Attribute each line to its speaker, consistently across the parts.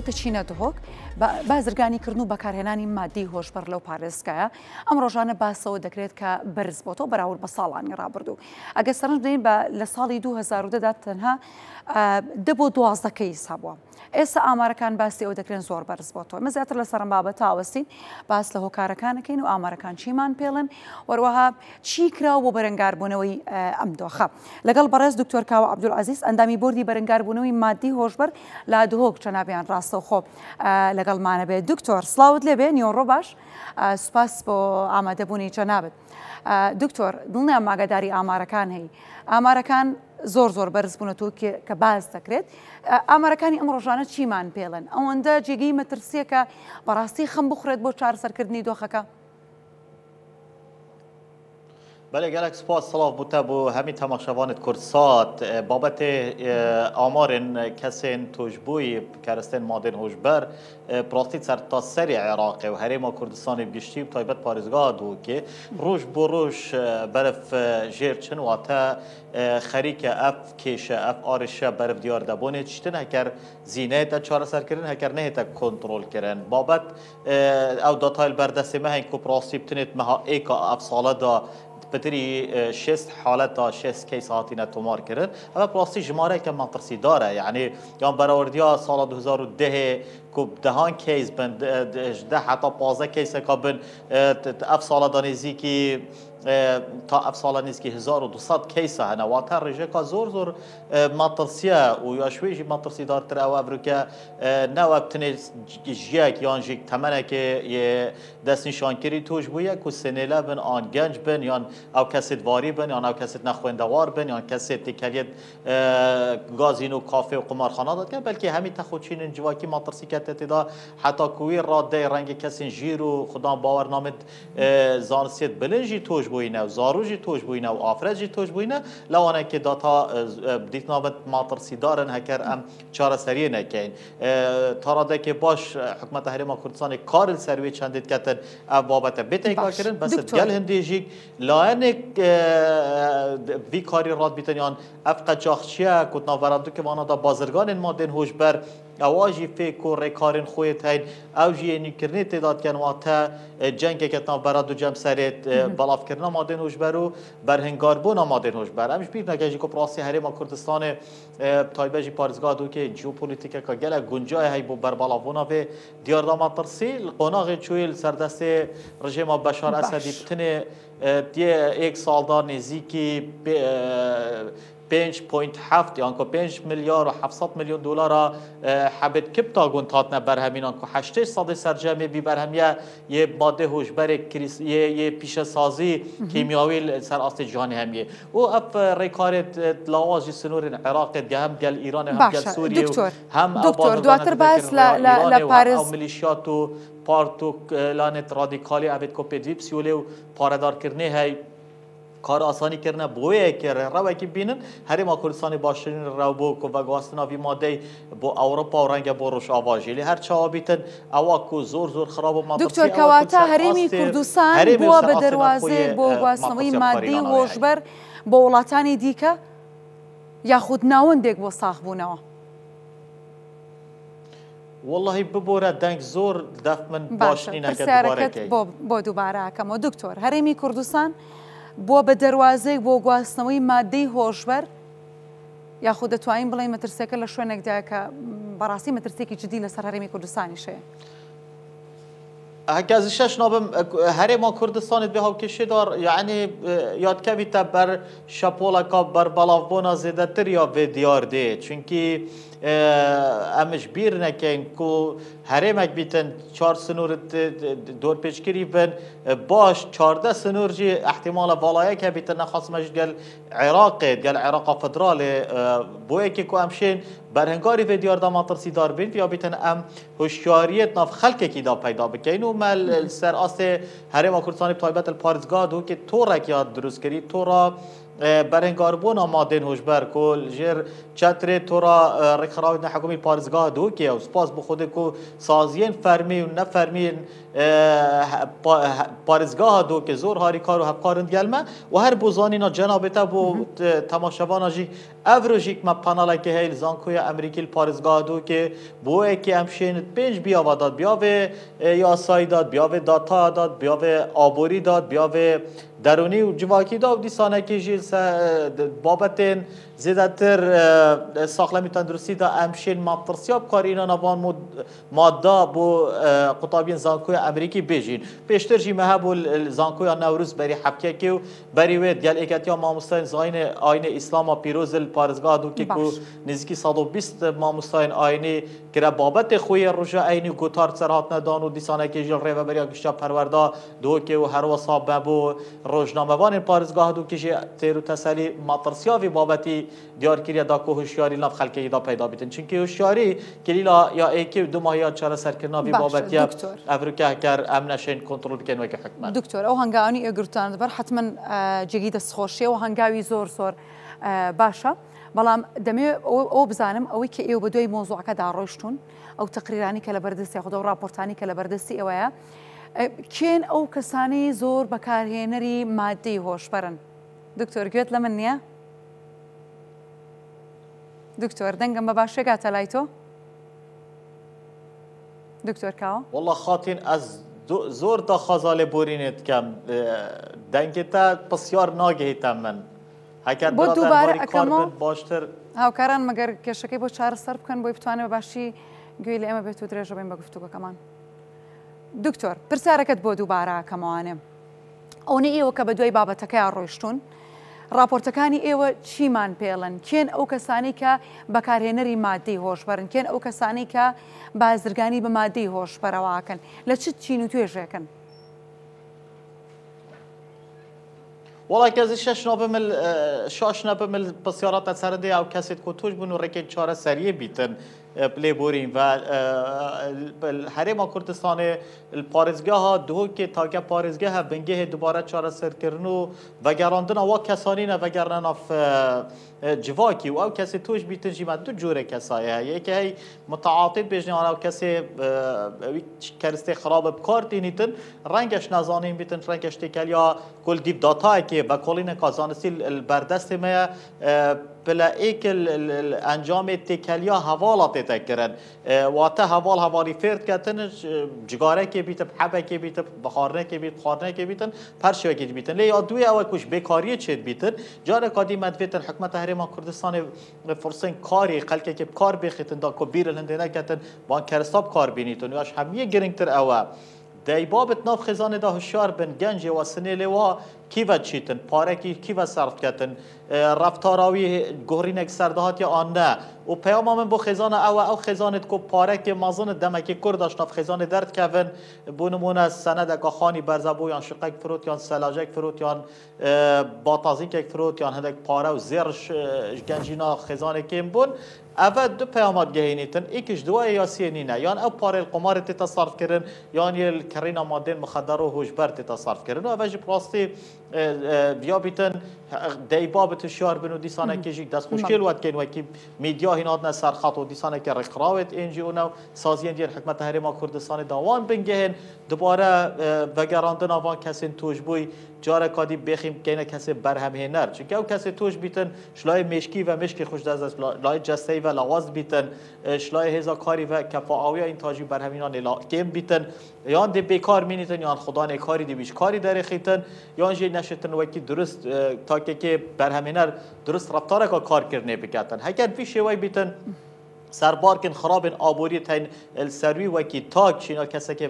Speaker 1: دەچینە دهۆک بازرگانیکردن و بەکارهێنانی مادی هۆشبەر لەو پارێزگایە ئەم ڕۆژانە باسەوە دەکرێت کە بەرز بۆتەوە بەراورد بە ساڵانی ڕابردوو. ئەگە سەرنج بدەین لە ساڵی 2010دا تەنها 10 بۆ 12 کەیس هەبووە. ئێستا ئامارەکان باسی ئەو دەکرێن زۆر بەرز بۆتەوە. مە زیاتر لە سەرم بابەت تاوەستین باس لە هۆکارەکانەکەین و ئامارەکان چیمان پێڵن وەروەها چی کراوە بۆ بەرەنگاربوونەوەی ئەم دۆخە. لەگەڵ بەڕێز دکتۆر کاوە عەبدولعەزیز ئەندامی بۆردی بەرەنگاربوونەوەی مادی هۆشبەر لە دهۆک جەنابیان ڕاستەوخۆ لەگەڵمانە بێت. دکتۆر سڵاوت لێبێ نیۆڕۆ باش سوپاس بۆ ئامادەبوونی جەنابەت. دکتۆر دڵنیام ماگەداری ئامارەکان هەی ئامارەکان زۆر بەرز بوونەوە کە باز دەکرێت. ئامارەکانی ئەم ڕۆژانە چیمان پێڵن ئەوەندە جێگەی مەترسیەکە بەڕاستی خەم بخورێت بۆ چارەسەرکردنی دۆخەکە.
Speaker 2: بله گلک سپاس سلاف بوده بو همی تماشاوانت کرسات بابت آمارن کسین توجبوی کرستین مادن هوشبر پراستی سر تا سری عراقه و هرما کردستان بگشتی و تایبت پارزگاه دو که روش بو روش برف جیر چن و تا خریک اف کشه اف آرشه برف دیار دبونه چشتن هکر زینه تا چاره سر کردن هکر نه تا کنترل کردن بابت او داتایل بردسته مه این که پراستی بتنید مها ایکا اف ساله دا بتری 6 حالت تا 6 کیس هاتینا تومار کرد اما پراستی جماره که منطقی داره یعنی یا براوردیا سال 2010 کو دهان کیس بند 10 حتی 15 کیس که بن اف سال دانیزی که تا اف سال نیستی 1200 کیس هنه و تا رجع که زور مطرسیه و یا شویجی مطرسی دار تر او ابروکه نه وقت جیک یا جیک تمنه که یه دست نشان کری توش بویه که سنیله بن آن گنج بن یا او کسی واری بن یا او کسی نخوندوار بن یا کسی تکلیت گازینو کافه و قمارخانه داد که بلکه همین تخوچین جواکی مطرسی که تدا حتی کوی راده رنگ کسی جیرو خدا باور نامد زانسیت بلنجی توش بوینه و زاروجی توش بوینه و آفرجی توش بوینه لوانه که داتا دیت نامد مطرسی دارن هکر ام چاره سریع نکین تاراده که باش حکومت هرما کردستان کار سروی چندید کتن بابت بیت کار کردن بس گل هندیجی لانه وی کاری راد بیتنیان افق جاخچیه کتنا ورادو که وانا دا بازرگان مادن هوشبر اواجی فکر و رکارن خویت هین اوجی نیکرنی تعداد کن و تا جنگ کتنا برادو جم سرت بلاف کردن مادن هوشبرو برهنگار بون مادن هوشبر همش بیر نگهی که پراسی هرما کردستان تایبجی پارزگاه دو که جیوپولیتیک که گله گنجای هی بو بربالافونا به دیار داماد ترسیل قناغ چویل سردست رژیم بشار اسدی بتنه دیه یک سال دار نزدیکی 5.7 یعنی که 5 میلیارد و 700 میلیون دلار حبت کپتا گونتاتنا برهمینان که 800 سرجمه بی برهمیه یه ماده هوشبر یه پیش سازی کیمیاوی سر اصل جهان همیه و اف ریکارت لاواجی سنور عراق هم گل ایران هم گل سوریه
Speaker 1: دکتر دواتر بس ل پاریس
Speaker 2: او ملیشیات و پارتو لانت رادیکالی ابد کو پدویب سیوله و پاردار کرنه های کار آسانی کردن بویه که روی که بینن هرما کردستان باشترین رو بو که وگاستنا وی ماده بو اروپا و رنگ بو روش آواجی هر چه بیتن اواکو زور خراب و مطرسی
Speaker 1: دکتر کواتا هرمی کردستان بو به دروازه بو وگاستنوی مادی هوشبر بو ولاتانی دیکه یا خود ناوندێک بۆ ساغ بوونەوە
Speaker 2: والله ببوره دنگ زۆر دەف من باش نینە
Speaker 1: بۆ دووبارەکەمەوە دکتۆر هەرێمی کوردستان بۆ بە دەواازەیەک بۆ گواستنەوەی مادەی هۆشبەر یاخود دەتوانین بڵێ مەترسیەکە لە شوێنێکدا کە بەڕاستی مەترسێکی جدی لەسەر هەرێمی کوردستانی شەیە
Speaker 2: هكذا شش نابم هرما كردستان به هاوكشي دار يعني ياد كبيتا بر شابولا كاب بر بلافبونا زيادة تريا في ديار دي چونكي امش بير نكين كو هرمك بيتن 4 سنور دور پیشگیری بن باش 14 سنور جي احتمال بالایه که بيتن خاصمش قال عراق فدرال بويه كو امشين برهنگاری في ديار دا مطرسي دار بين يا بيتن ام هوشیاریت ناف خلق کی دا پیدا بکین و مل سر اس هرما کردستان طایبت الپارزگاه دو که تورک یاد درست کری تورا برنگاربون مادن هوشبر کل جر چتر تورا رکراوی نه حکومی پارزگاه دو که و سپاس بخود کو سازین فرمی و نفرمین پارزگاه دو که زور هاری کار و هفقارند گلمه و هر بوزانی نا جنابتا بو تماشاوانا جی افروژیک ما پانالا که هیل زانکوی امریکی پارزگاه دو که بوه که امشین پنج بیاوا داد بیاوه یاسایی داد بیاوه داتا داد بیاوه آبوری داد بیاوه درونی و جواکی دا و دیسانه که جیل بابتین زیادتر ساخلمی تندرستی دا امشین مطرسیاب کار اینا نوان ماده بو قطابین زانکوی امریکی بیجین پیشتر جی مهبو زانکوی نوروز بری حبکه که و بری وید گل ایکتیا ماموستاین زاین آین اسلام پیروز پارزگاه دو که کو نزدیکی 120 ماموستاین آینی که بابت خوی روژا اینی گوتار سرات ندان و دیسانه که جیل ریو بریا گشتا پروردا دو که و هر وصاب بو روزنامه‌وان پارزگاه دو که تیرو تسلی مطرسیاوی بابتی دیار کریه دا که هوشیاری نف خلقی دا پیدا بیتن چونکه هوشیاری کلیلا یا ایکی دو ماهی چرا سرکرناوی بابتی افریقا کر امنشین کنترل کن و که حکمت
Speaker 1: دکتور او هنگاوی اگرتان دبر حتما جگید سخوشی و هنگاوی زور زور باشه بلام دمی او بزنم اوی که ایو بدوی موضوع که داروشتون او تقریرانی که لبردستی خود او راپورتانی که لبردستی اویا کین او کسانی زور بکارهێنەری مادی هۆشبەرن دکتۆر گوێت لە من نییە؟ دکتۆر دەنگم بە باشێگاتە لای تۆ؟ دکتۆر کاوە؟
Speaker 2: والله خاتین از زۆر داخوازا لێ بۆرینێت کەم دەنگێتە پرسیار ناگەهێتە من
Speaker 1: بۆ دووبارە ئەەکەمەوە
Speaker 2: باشتر
Speaker 1: هاوکاران مەگەر کێشەکەی بۆ چارەسەر بکەن بۆی بتوانێت بە باشی گوێی لە ئێمە بێت و درێژە بین بە گفتوگەکەمان دکتۆر پرسیارەکەت بۆ دووبارە کەمەوانێ ئەوەی ئێوە کە بە دوای بابەتەکەیان ڕۆیشتون راپۆرتەکانی ئێوە چیمان پێڵن کێن ئەو کەسانی کە بەکارهێنەری مادی هۆشبەرن کێن ئەو کەسانی کە بازرگانی بە مادی هۆشبەرەوەکەن لە چ چین و توێژێکن
Speaker 2: والله کسی شاش نبم البسیارات سرده او کسی کتوش بنو رکن چاره سریع بیتن پلی بوریم و حریم کردستان پارزگاه ها دو که تاکه پارزگاه ها بنگه دوباره چاره سر کردنو و گراندن و کسانی نه و گرنن اف جواکی و او کسی توش بیتن جیمت دو جوره کسایی ها یکی هی متعاطف بجنه آن او کسی کرسته خراب بکار دینیتن رنگش نزانیم بیتن رنگش تکلیا کل دیب داتا که با کلین کازانستی البردست ما بلا ایک انجام تکلیا حوالات تکرن و تا حوالی فرد کتن جگاره که بیت حبه که بیت بخارنه که بیت خارنه که بیتن پرشوه که بیتن لی دوی اول کش بیکاری چید بیتن جاره کادی مدویتن حکمت حریم کردستان فرسن کاری خلقه که کار بخیتن دا کبیر الهندینه کتن بان کرستاب کار بینیتن یاش همیه گرینگتر اوه دای بابت ناف خزانه دا هشیار بن گنج و سنه لوا کیوه چیتن پاره کیوه صرف کتن رفتاراوی گهرینک سردهات یا آن نه و پیام من با خزانه او خزانت کو پاره که مازن دمکی کرداش ناف خزانه درد کون بونمون سند که خانی برزبو یا شقک فروت یا سلاجک فروت یا باتازیک فروت یا هندک پاره و زیرش گنجینا خزانه کم بون اول دو پیامات گهینیتن یکیش دوای یا سینینه یان او پاره القمار تصرف کردن یان یل کرینا ماده مخدر و هوشبر تصرف کردن و اوج پراستی بیا بیتن دی بابت شعار بنو دیسانه که جیک دست خوشگل وقت کن و کی میدیا هناد نسر خط و دیسانه که رقراوت انجی اونو سازین دیر حکمت حریم کردستان داوان بنگهن دوباره وگراندن آوان کسی توش بوی جاره کادی بخیم که اینه کسی برهم هنر چون او کسی توش بیتن شلای مشکی و مشکی خوش دست لای جسته و لواز بیتن شلای هزا کاری و کفاوی این تاجی برهمینان کم بیتن یان دی بیکار مینیتن یان خدا نه کاری دی بیش کاری داره خیتن یان جی نشتن وکی درست تا که برهمینر درست رفتار کار کرنه بکاتن هکر پیش وای بیتن سربار کن خراب آبوری تین السروی و کی تاک چینا کسی که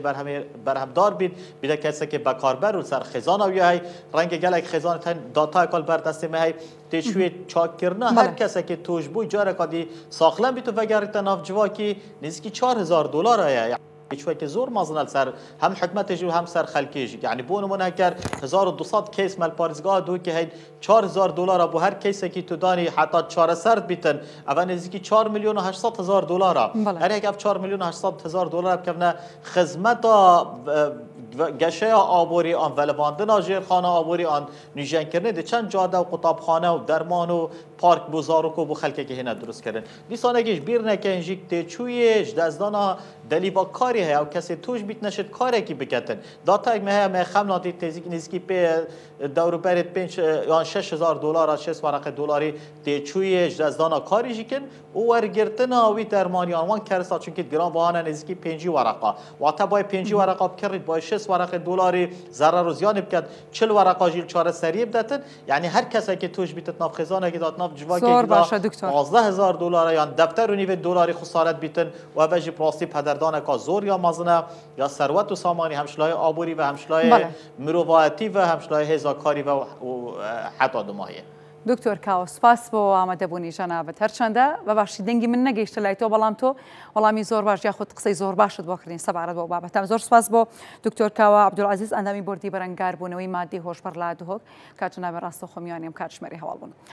Speaker 2: برهمدار بید بیده کسی که بکاربر و سر خزان او یای رنگ گلک خزان تین داتا کال بر دست مهی تشوی چاک کرنا هر کسی که توش بوی جاره کادی ساخلن بیتو وگریت ناف جوا کی نزدیکی $4000 آیا شوي كزور مازنال سر هم حكمته جو هم سر خلقيجي يعني بونو من هكر 1200 كيس مال بارزگاه دو که هید $4000 ابو هر کیسه کی تو دانی حتی 400 بیتن اول نزدیکی $4,800,000 هر یک $4,800,000 بکنه خدمت گشه آبوری آن ولواندنا جیرخانه آبوری آن نیژن کردن ده چند جاده و قطابخانه و درمان و پارک بزارو کو بو خلک که هنا درست کردن دیسانگیش بیر نکنجیک تچویش دزدانا دلیوا کاری ها و کسی توش بیت نشد کاری کی بکتن داتا یک مه خملاتی تزیک نزکی به دور برید 5 یا 6000 دلار 6 ورقه دلاری تچویش دزدانا کاری جکن او ورگرتنا وی درمانیان وان کرسا چون که گران بهانه نزکی 5 ورقه و تا با 5 ورقه بکرید با 6 ورقه دلاری ضرر و زیان بکد 40 ورقه جیل چهار سری بدتن یعنی هر کسی که توش بیت ناف خزانه که داد ناف جواکی 12000 دلار یا دفتر و نیو دلاری خسارت بیتن و وجه پلاستیک پدردان کا زور یا مازنه یا ثروت و سامانی همشلای آبوری و همشلای مروواتی و همشلای هزاکاری و حتی دماهیه
Speaker 1: دکتۆر کاوە سپاس بۆ ئامادەبوونی ژەنابەت هەرچەندە بەباشی دەنگی من نەگەیشتە لای تۆ بەڵام تۆ وەڵامی زۆر باش یاخود قسەی زۆر باشت بۆ کردین سەبارەت بۆ بابەتە زۆر سپاس بۆ دکتۆر کاوە عەبدولعەزیز ئەندامی بردی بەرەنگاربوونەوەی مادی هۆشبەر لا دوهۆک کاتتون ناوێ ڕاستە خۆمیانیم کاتژمێری هەواڵبوون